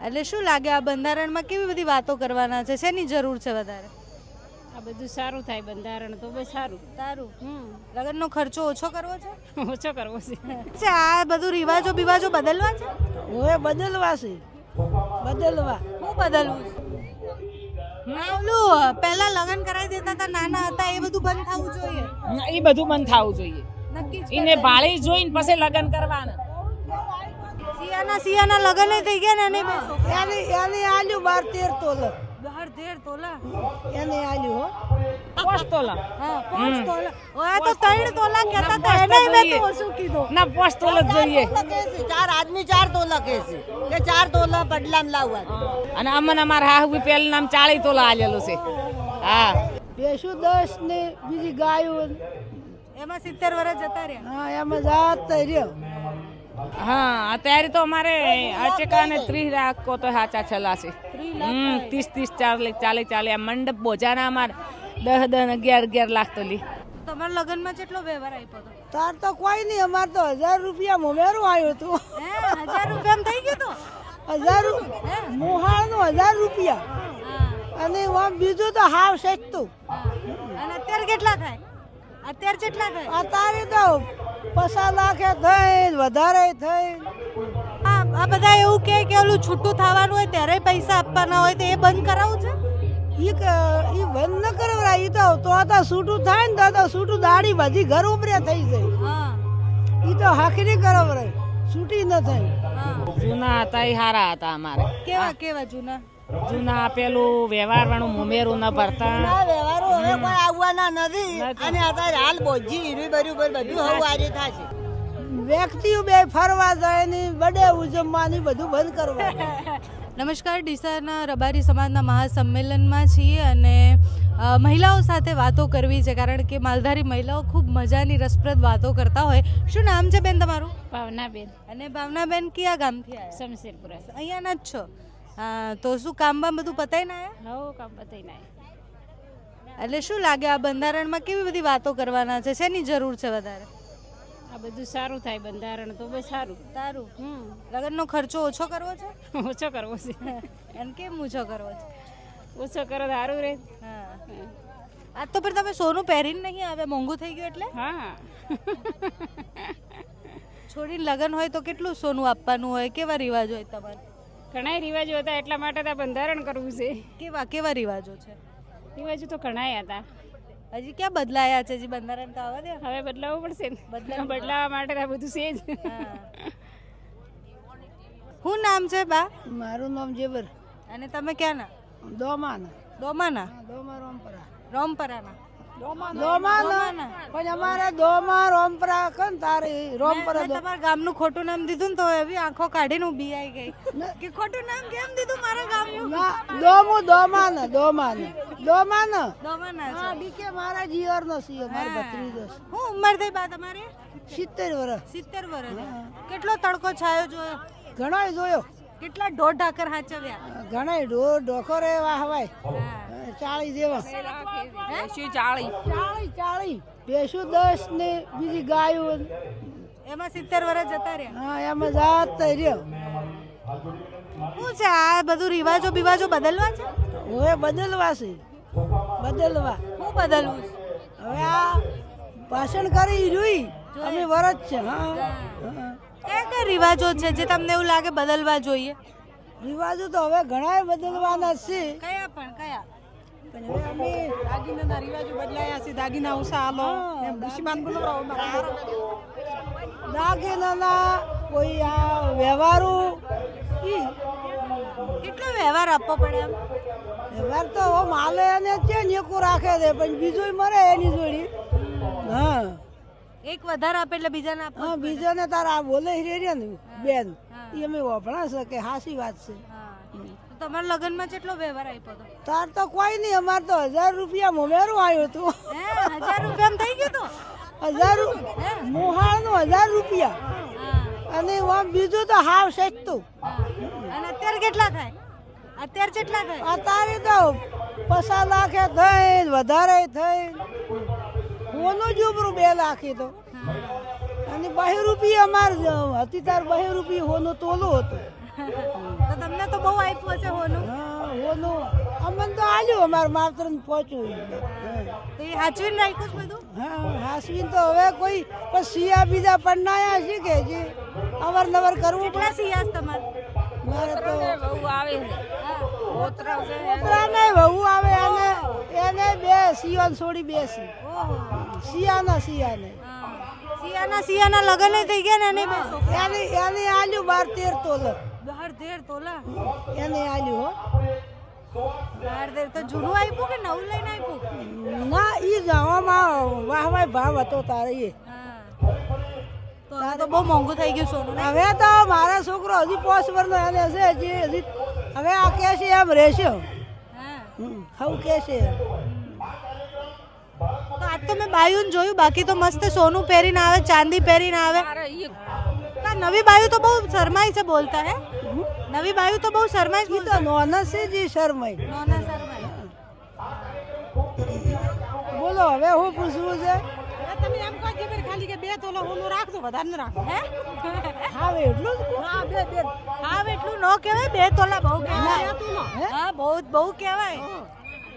એટલે શું લાગે આ બંધારણમાં કેવી બધી વાતો કરવાના છે, શેની જરૂર છે વધારે? આ બધું સારું થાય બંધારણ તો બસ સારું તારું લગ્નનો ખર્ચો ઓછો કરવો છે? ઓછો કરવો છે. અચ્છા, આ બધું રિવાજો બદલવા છે? હવે બદલવા છે, બદલવા. શું બદલવું છે? ઓલું પહેલા લગ્ન કરાવી દેતા હતા નાના હતા એ બધું બંધ થવું જોઈએ. એ બધું બંધ થવું જોઈએ. નક્કી જ એને ભાળી જોઈને પછી લગ્ન કરવાના. સિયાના લગ્ન થઈ ગયા ને એને એને આલ્યું 12-13 તોલા, 12-13 તોલા એને આલ્યું. હો 5 તોલા. હા 5 તોલા. ઓય તો 3 તોલા કહેતા હતા એને મેં તો ઓછું કીધું. ના 5 તોલા જ જોઈએ. 4 આદમી 4 તોલા કહે છે કે 4 તોલા બદલામ લાવવા. અને અમને અમારા હાહુ પહેલું નામ 40 તોલા આલેલું છે. હા ભેંસું 10 ને બીજી ગાયો. એમાં 70 વર્ષ જતા રહ્યા. હા એમાં જાત રહ્યો. હા અત્યારે તો અમારે અચકા ને 30 રાખો તો સાચા છેલ્લા છે. 30-40 આ મંડપ બોજાના અમારે 10-11 લાખ તો લી. તમારા લગ્નમાં કેટલો વ્યવહાર આપ્યો હતો? તાર તો કોઈ નહીં, અમાર તો 1000 રૂપિયા મોમેરું આવ્યું હતું. 1000 રૂપિયામાં થઈ ગયું તો? 1000 મોહાળનું 1000 રૂપિયા. અને આમ બીજું તો હાવ સસ્તું. અને અત્યારે કેટલા થાય? અત્યારે કેટલા થાય? અત્યારે તો 50 લાખે થઈ વધારે થઈ. આ બધા એવું કે ઓલું છૂટું થવાનું હોય ત્યારે પૈસા આપવાના હોય તો એ બંધ કરાવું છે? ઈ બંધ ન કરવરા. ઈ તો છૂટું થાય ને તો છૂટું દાડી બધી ઘર ઉપરે થઈ જાય. હા ઈ તો હાખરી કરવરાય, છૂટી ન થાય. જૂના હતા એ સારા હતા અમારે. કેવા જૂના? જૂના પેલું વ્યવહાર વાળું મોમેરું ન ભરતા. આ વ્યવહારો હવે કોઈ આવવાના નથી. અને અત્યારે હાલ બોજી હીરી બરોબર બધું હવારી થશે. વ્યક્તિઓ બે ફરવા જાય ને બડે ઉજવવાની બધું બંધ કરવા. નમસ્કાર, ડીસાના રબારી સમાજના મહાસંમેલનમાં છીએ અને મહિલાઓ સાથે વાતો કરવી છે કારણ કે માલધારી મહિલાઓ ખૂબ મજાની રસપ્રદ વાતો કરતા હોય. શું નામ છે બેન તમારું? ભાવનાબેન. અને ભાવનાબેન કયા ગામથી આવ્યા? શમશેરપુરા. અહીંયાના જ છો? હા, તો શું કામમાં બધું પતાઈને આવ્યા? હો કામ બતાઈને આવ્યા. એટલે શું લાગે આ બંધારણમાં કેવી બધી વાતો કરવાના છે, શેની જરૂર છે વધારે? આ બધું સારું થાય બંધારણ તો બસ સારું. તારું લગ્નનો ખર્ચો ઓછો કરવો છે? ઓછો કરવો છે. એમ કેમ ઓછો કરવો છે? ઓછો કરો તો સારું રહે. હા, આજ તો પણ તમે સોનું પહેરીને નહીં આવે, મોંઘું થઈ ગયું એટલે? હા છોડીને લગ્ન હોય તો કેટલું સોનું આપવાનું હોય? કેવા રિવાજ હોય તમારે? ઘણા રિવાજો હતા એટલા માટે તો બંધારણ કરવું છે. કેવા રિવાજો છે? રિવાજો તો ઘણા હતા. હજી ક્યાં બદલાયા છે? હજી બંધારણ તો આવવા દે. હવે બદલાવવું પડશે ને. બદલાવવા માટે તો બધું છે જ. શું નામ છે બા? મારું નામ જેબર. અને તમે ક્યાંના? દોમાના. દોમાના? દોમા રોમપરા. રોમપરાના? દોમાના. પણ અમારે દોમા રોમપરા કન તારે રોમપરા. તમારા ગામનું ખોટું નામ દીધું ને તો એવી આંખો કાઢીને ઊભી આવી ગઈ કે ખોટું નામ કેમ દીધું મારા ગામનું? દોમાના. દોમાના છે. બીકે મારા જીવરનો છે, મારો ભત્રીજો છે. શું ઉંમર થઈ બા તમારી? 70 વર્ષ. 70 વર્ષ. કેટલો તડકો છાયો જોયો? ઘણો જોયો. કેટલા ઢોર ઢાકર હાચવ્યા? ઘણા ઢોખો રે વાહવાય 40 જેવા. 40 ભેંસું 10 ને બીજી ગાયો. એમાં 70 વર્ષ જતા રહ્યા. હા એમાં જાત રહ્યો. શું છે આ બધું રિવાજો બદલવા છે? હવે બદલવા છે, બદલવા. શું બદલવું છે? હવે આ ભાષણ કરી જોઈ અમે વરજ છે. હા કયા રિવાજો છે જે તમને એવું લાગે બદલવા જોઈએ? રિવાજો તો હવે ઘણા બદલવાના છે. કયા પણ કયા? પણ હવે અમે દાગીનાના રિવાજો બદલાયા છે. દાગીના ઓછા હાલો એમ દુશ્મન બોલાવો મારા. દાગીનાના કોઈ આ વ્યવહારો કેટલો વ્યવહાર આપવો પડે એમ? વ્યવહાર તો માલે અને છે નેકું રાખે છે પણ બીજું મરે એની જોડી. હા એક વધારે આપે એટલે બીજાને આપો. હા બીજાને તારા બોલે રે ને બેન એ અમે વફણા છે કે હાસી વાત છે. તમારા લગ્નમાં કેટલો વ્યવહાર આપ્યો હતો? તાર તો કોઈ નહીં, અમાર તો 1000 રૂપિયા મોમેરું આવ્યું હતું. 1000 રૂપિયામાં થઈ ગયું તો? 1000 મોહાળનું 1000 રૂપિયા. અને આમ બીજું તો હાવ સસ્તું. અને અત્યારે કેટલા થાય? અત્યારે તો 50 લાખે થઈ વધારે થઈ. હોનું જુબરું 2 લાખે તો. અને 2 રૂપિયા અમાર હતી તાર 2 રૂપિયા હોનું તોલું હતું. તો તમે તમને તો બહુ આપ્યું હશે હોનું. હા ઓનું અમને તો આલ્યું અમારા માવતર ને પહોંચ્યું. તો એ હાચવીને રાખ્યું છે બધું. હા હાસવીન તો હવે કોઈ સિયા બીજા પરણાયા છે કે જે અવારનવાર કરવું પડે. કેટલા સિયાસ તમારે? મારે તો બહુ આવે પોતરા નહીં વહુ આવે એને બે સિયોન છોડી બેસી ઓહો. સિયાના સિયાના લગ્ન થઈ ગયા ને એને બેસો એને આલ્યું 12-13 તોલ 12-13 તોલા. એને આલ્યું હો 12-13 તો જૂનું આપ્યું કે નવું લઈને આપ્યું? ના ઈ જવામાં વાહવાય ભાવ હતો તારે એ. તો હવે તો બહુ મોંઘું થઈ ગયું સોનું ને. હવે તો મારા છોકરો હજી 5 વર્ષનો એને છે હજી હવે આ કે છે એમ રહેશે. હવે કે છે તો આજ તો મેં બાયુને જોયું, બાકી તો મસ્ત સોનું પહેરીને આવે, ચાંદી પહેરીને આવે. ના, નવી બાયુ તો બહુ શરમાઈ છે બોલતા હે. નવી બાયુ તો બહુ શરમાઈ છે ઈ તો નોના છે જે શરમાઈ. નોના શરમાઈ. બોલો હવે હું પૂછવું છે. તમે એમ કહો કે ભાઈ ખાલી કે 2 તોલા હોનું રાખજો, વધારે ન રાખો. હે? હા એટલું જ હા, બે હા એટલું ન કહેવાય, 2 તોલા બહુ કહેવાય. હે? હા બહુ કહેવાય.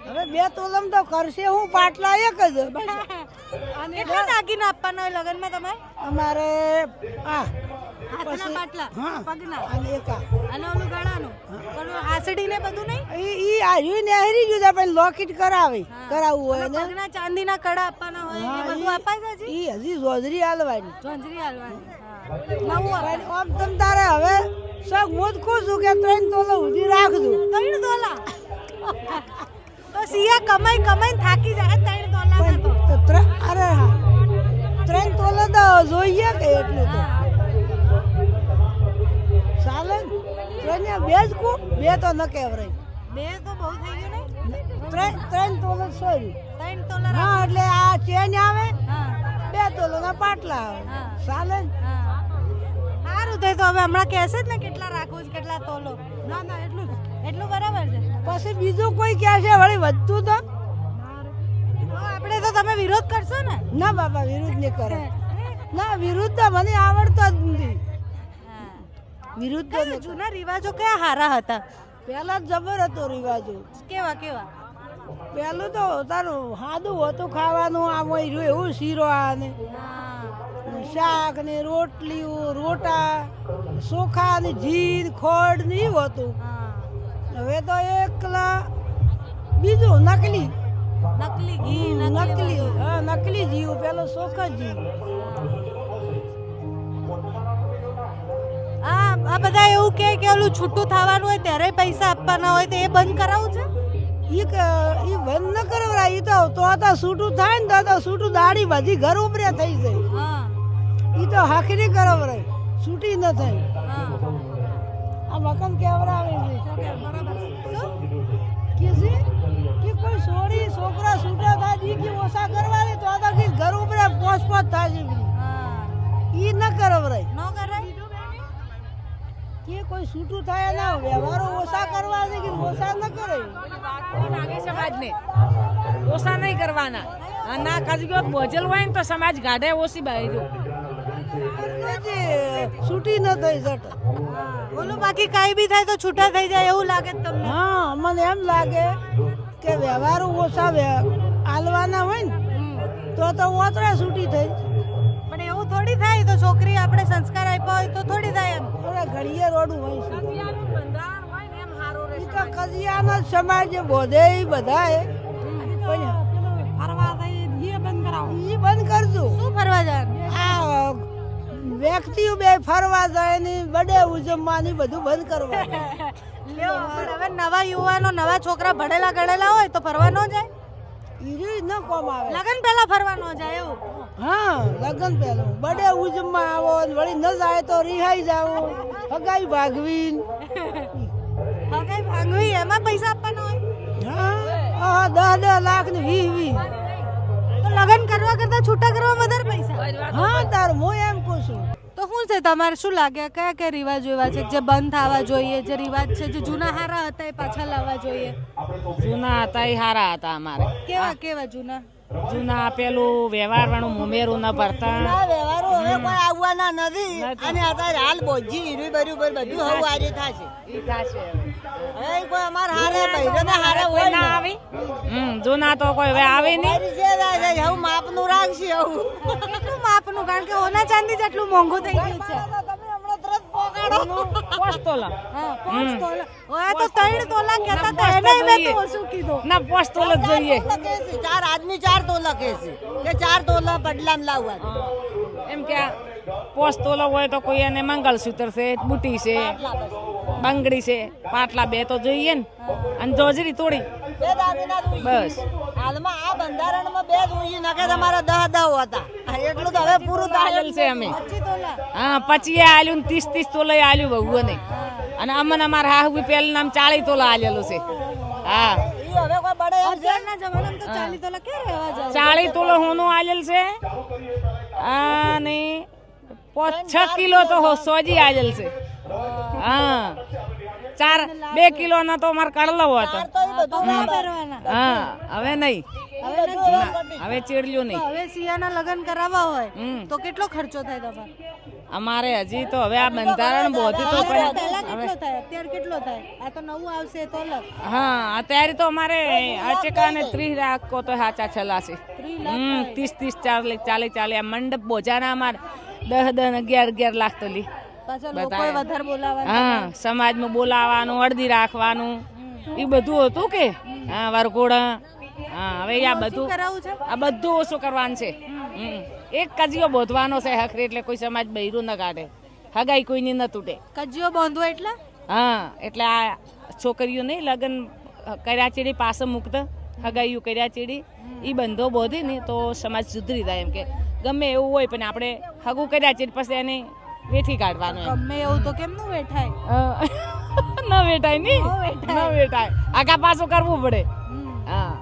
હવે 2 તોલમ તો કરશે હું પાટલા એક જ. કેટલા દાગીના આપવાના હોય લગ્નમાં તમારે? અમારે આ હાથના પાટલા, હા. પગના અને એકા અને ઓલું ગળાનું. પણ હાસડી ને બધું નહીં. ઈ આવ્યું ને હરી ગયું પણ લોકેટ કરાવવું હોય ને. પગના ચાંદીના કડા આપવાના હોય એ હા, બધું અપાય છે હજી? ઈ હજી જોજરી હાલવાની. ઝંઝરી હાલવાની. હા. નવું અપાય. પણ આમ તમ તારે હવે સગ મોજ ખુશું કે 3 તોલા સુધી રાખજો. 3 તોલા. તો સિયા કમાઈને થાકી જાય 3 તોલામાં તો. અરે હા 3 તોલા તો જોઈએ કે એટલું તો ચાલે ને. 3 બે જ કુ 2 તો ન કહેવાય. 2 તો બહુ થઈ ગયું નહીં? 3 તોલા સોરી. 3 તોલા હા એટલે આ ચેન આવે હા 2 તોલાના પાટલા આવે. હા. ચાલે ને. હા. સારું થાય તો હવે હમણાં કહેશે જ ને કેટલા રાખવું છે, કેટલા તોલો. ના ના એટલું જ. એટલું બરાબર છે. પછી બીજું કોઈ કહે છે વળી વધતું તો તો આપણે તો તમે વિરોધ કરશો ને? ના બાપા વિરુદ્ધ નહીં કરે. ના વિરુદ્ધ તો મને આવડતો જ નથી. વિરુદ્ધ તો કયા નહીં. જૂના રિવાજો કયા હારા હતા? પહેલા જ જબર હતો રિવાજો. કેવા કેવા? પેલું તો તારું સાદું હતું ખાવાનું. આમ રહ્યું એવું શીરો ને હા. શાક ને રોટલી રોટા ચોખા ને જીર ખોડ ને એવું હતું. હા. હવે તો એકલા બીજું નકલી નકલી ઘી નકલી હા નકલી જીવ પેલો ચોખા જીવ. આ બધા એવું કે ઓલું છૂટું થવાનું હોય ત્યારે પૈસા આપવાના હોય તો એ બંધ કરાવું છે? ઈ બંધ ન કરવરા. ઈ તો છૂટું થાય ને તો છૂટું દાઢી બધી ઘર ઉપરે થઈ જાય. હા ઈ તો હાખરી કરવરાય છૂટી ન થાય. હા. આ મકાન કેવરાવે છે શું? કે છે કે કોઈ સોરી છોકરા છૂટા થાય ઈ કે ઓછા કરવા દે તો કે ઘર ઉપરે પોસ થાય છે. હા. ઈ ન કરવરાય. ન કરાય? કે કોઈ છૂટું થાય ના વ્યવહારો ઓછા કરવા છે કે ઓછા ન કરે. નાગી સમાજને ઓછા નહીં કરવાના. આ ના કજગો બોજલ હોય ને તો સમાજ ગાઢે ઓછી બાયરો. છૂટી ન થઈ જટ. ઓલું બાકી કાંઈ બી થાય તો છૂટા થઈ જાય એવું લાગે છે તમને? હા મને એમ લાગે કે વ્યવહારો ઓછા હાલવાના હોય ને તો ઓતરે છૂટી થઈ. પણ એવું થોડી થાય. તો છોકરી આપણે સંસ્કાર આપ્યા હોય તો થોડી થાય એમ. થોડા ઘડીએ રોડું હોય છે. ઈ તો કજિયાનો સમાજ બોધે બધા ફરવા થઈ એ બંધ કરાવો. ઈ બંધ કરજો. શું ફરવા જવાનું? આ વ્યક્તિઓ બે ફરવા જાય ને બડે ઉજવવાની બધું બંધ કરવા. લ્યો, પણ હવે નવા યુવાનો નવા છોકરા ભણેલા ગણેલા હોય તો ફરવા ન જાય? ઈ ન કોમ આવે. લગન પહેલા ફરવા ન જાય એવું? હા લગન પહેલું બડે ઉજવમાં આવો ને વળી ન જાય તો રિહાઈ જાઓ હગાઈ ભાગવી. હવે ભાંગવી એમાં પૈસા આપવાના હોય? હા 10 લાખ ને 20. તો લગન કરવા કરતા છૂટા કરવા વધારે પૈસા. હા તાર હું એમ કહું છું. તો શું છે તમારે શું લાગે કયા કયા રિવાજો એવા છે જે બંધ થવા જોઈએ, જે રિવાજ છે જે જૂના હારા હતા એ પાછા લાવવા જોઈએ? જૂના હતા એ હારા હતા અમારે. કેવા કેવા જૂના? જૂના પેલું વ્યવહાર વાળું મુમેરું ન ભરતા આ વ્યવહારો હવે કોઈ આવવાના નથી અને અત્યારે હાલ બોજી હીરું બરોબર બધું હવે વારી થશે ઈ થાશે હવે. હવે કોઈ અમાર હારે બૈરોને હારે હોય ના ને આવી જૂના તો કોઈ હવે આવે નહીં. વારી છે દાદા, હવે માપનું રાખશે હવે કેટલું માપનું કારણ કે સોના ચાંદી જેટલું મોંઘું થઈ ગયું છે તમે હમણાં તરત પોકાડો પોસ્ટ તોલા હા 5 તોલા ઓય તો 3 તોલા કહેતા હતા એને મેં તો ઓછું કીધું ના પોસ્ટ તોલા જ જોઈએ. ચાર આદમી 4 તોલા કહેશે કે 4 તોલા બદલામાં લાવવા એમ કે પોસ્ટ તોલો હોય તો કોઈ એને મંગળસૂત્ર છે, બુટી છે, બંગડી છે, પાટલા બે તો જોઈએ ને, અને જોજરી થોડી બે દાગીના જોઈએ. બસ. હાલમાં આ બંધારણમાં બે જોઈએ નકે તમારા 10 હતા આ એટલું તો હવે પૂરું આલેલ થાય છે અમે. 25 તોલા હા 25 આલ્યું ને 30 તોલા આલ્યું બહુ નહીં. અને અમને અમારા હાહુ પેલ નામ 40 તોલા આલેલું છે. હા ઈ હવે કોઈ બડે એમ છે અત્યારના જમાનામાં તો 40 તોલા ક્યાં રહેવા જાય 40 તોલો હોનું આલેલ છે. અને 6 કિલો તો સોજી આલેલ છે. હા 2 કિલો ના તો અમારે કડલો હતો. તો ઈ બધું ના પહેરવાના હા હવે નહીં, હવે ચેડલ્યું નહીં. તો હવે સિયાના લગ્ન કરાવવા હોય હમ. તો કેટલો ખર્ચો થાય તમારે અમારે હજી તો હવે આ બંધારણ બોધી તો પહેલા પણ કેટલો થાય અત્યારે કેટલો થાય આ તો નવું આવશે તો અલગ હા અત્યારે તો અમારે અચેકા ને 30 રાખો તો સાચા છલાશે. 30 40 આ મંડપ બોજાના અમારે 10 11 લાખ તો લી. પાછા લોકોએ વધારે બોલાવા હા સમાજમાં બોલાવાનું, અડધી રાખવાનું એ બધું હતું કે હા વરઘોડા. હા હવે આ બધું કરાવું છે આ બધું ઓછું કરવાનું છે. એક કજીયો બોધવાનો છે હખરી એટલે કોઈ સમાજ બૈરું ન કાઢે, હગાઈ કોઈની ન તૂટે. કજિયો બાંધવો એટલે હા એટલે આ છોકરીઓ નહીં લગ્ન કર્યા ચેડી પાસે મુક્ત હગાઈયું કર્યા ચેડી એ બંધો બોધી ને તો સમાજ સુધરી જાય. એમ કે ગમે એવું હોય પણ આપણે હગું કર્યા ચેડી પછી એને વેઠી કાઢવાનું એમ. ગમે એવું તો કેમનું વેઠાય ન વેટાય નહીં, ન વેટાય, આગા પાછું કરવું પડે. હા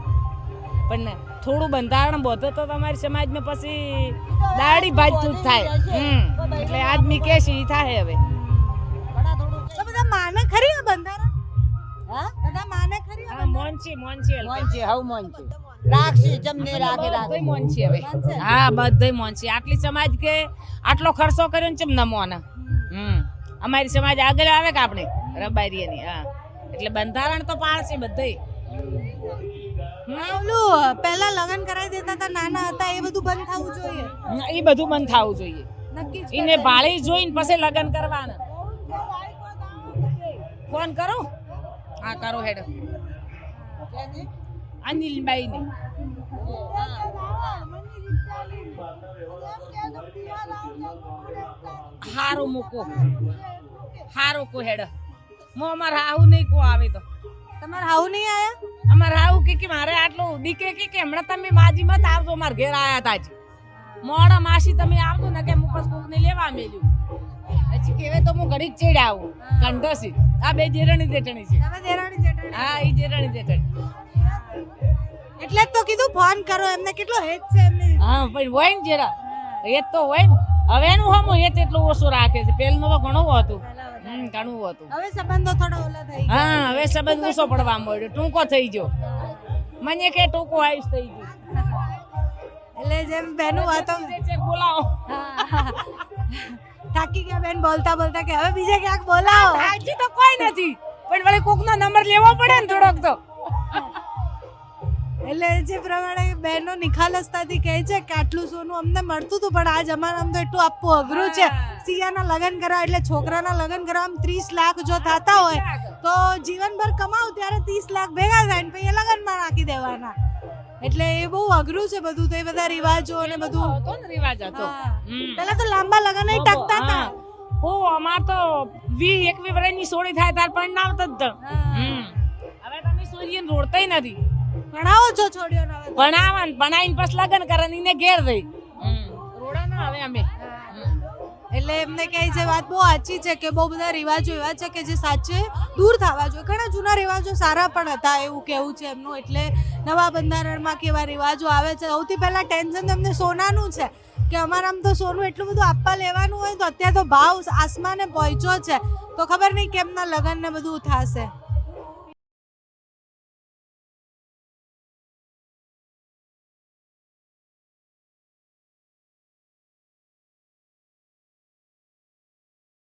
પણ થોડું બંધારણ બોધે તો તમારી સમાજમાં પછી દાડી ભાજતું જ થાય. એટલે આદમી કે છે ઈ થાય હવે. તો બધા માને ખરી આ બંધારણ હા બધા માને ખરી આ હા મોનસી મોંચી હવ મોંચી રાખશી જમને રાખે રાખે બધું મોનસી હવે. હા બધું મોનસી. આટલી સમાજ કે આટલો ખર્ચો કર્યો ને ચમ ન મોને. અમારી સમાજ આગળ આવે કે આપણે રબારીની. હા એટલે બંધારણ તો પાળશે બધું. ઓલું પહેલા લગ્ન કરાવી દેતા હતા નાના હતા એ બધું બંધ થવું જોઈએ એ બધું બંધ થવું જોઈએ. નક્કી જ એને ભાળી જોઈને પછી લગ્ન કરવાના. ફોન કરો. હા કરો હેડ અનિલભાઈ ને. હારું મૂકો, હારું કો હેડ. મો અમાર હાહુ નહીં કો આવે તો તમારે હાવ નહીં આયા અમાર હાહુ કે મારે આટલું દીકરે કે હમણાં તમે માજી મત આવજો મારા ઘેર આયા તા જ મોડા માસી તમે આવજો ને કે મુકસ કોક ને લેવા મેલ્યું. પછી કેવે તો હું ઘડીક ચેડ આવું કંઠસી. આ બે જેરણી જેઠણી છે. તમે દેરાણી જેઠાણી હા ઈ જેરણી જેઠણી. એટલે જ તો કીધું ફોન કરો એમને કેટલો હેત છે એમને હા પણ હોય ને જેરા એ તો હોય ને. હવે એનું હમ એ એટલું ઓછું રાખે છે. પેલનું તો ઘણું હતું. ઘણું હતું. હવે સંબંધો થોડા ઓલા થઈ હા હવે સંબંધ ઓછો પડવા મળ્યો, ટૂંકો થઈ ગયો. મને કે ટૂંકો આયુષ થઈ ગયું. એટલે જેમ બેનું વાતો બોલાવો થાકી ગયા બેન બોલતા બોલતા કે હવે બીજે ક્યાંક બોલાવો હજી તો કોઈ નથી પણ વળી કોકનો નંબર લેવો પડે ને થોડોક તો. એટલે જે પ્રમાણે બહેનો નિખાલસતાથી કહે છે કે આટલું સોનું અમને મળતું હતું પણ આ જમાનામાં તો એટલું આપવું અઘરું છે. સિયાના લગ્ન કરવા એટલે છોકરાના લગ્ન કરવામાં 30 લાખ જો થતા હોય તો જીવનભર કમાવ ત્યારે 30 લાખ ભેગા થાય ને પછી એ લગ્નમાં નાખી દેવાના. એટલે એ બહુ અઘરું છે બધું. તો એ બધા રિવાજો અને બધું હતો ને રિવાજ હતો. પેલા તો લાંબા લગ્ન ટકતા હતા. ઓ અમાર તો 20-21 વર્ષની સોળી થાય તાર પણ ના આવતા જ. હવે તમે સોરીને રોડતાય નથી. ભણાવો છો છોડ્યો ના ભણાવન ભણાઈને પછી લગ્ન કરે ને એને ઘેર રહી રોડા ના હવે અમે. એટલે એમને કહે છે વાત બહુ સાચી છે કે બહુ બધા રિવાજો એવા છે કે જે સાચે દૂર થવા જોઈએ. ઘણા જૂના રિવાજો સારા પણ હતા એવું કેવું છે એમનું. એટલે નવા બંધારણમાં કેવા રિવાજો આવે છે. સૌથી પહેલા ટેન્શન તો એમને સોનાનું છે કે અમારામાં તો સોનું એટલું બધું આપવા લેવાનું હોય તો અત્યારે તો ભાવ આસમાને પહોંચ્યો છે તો ખબર નહીં કેમના લગ્ન ને બધું થશે.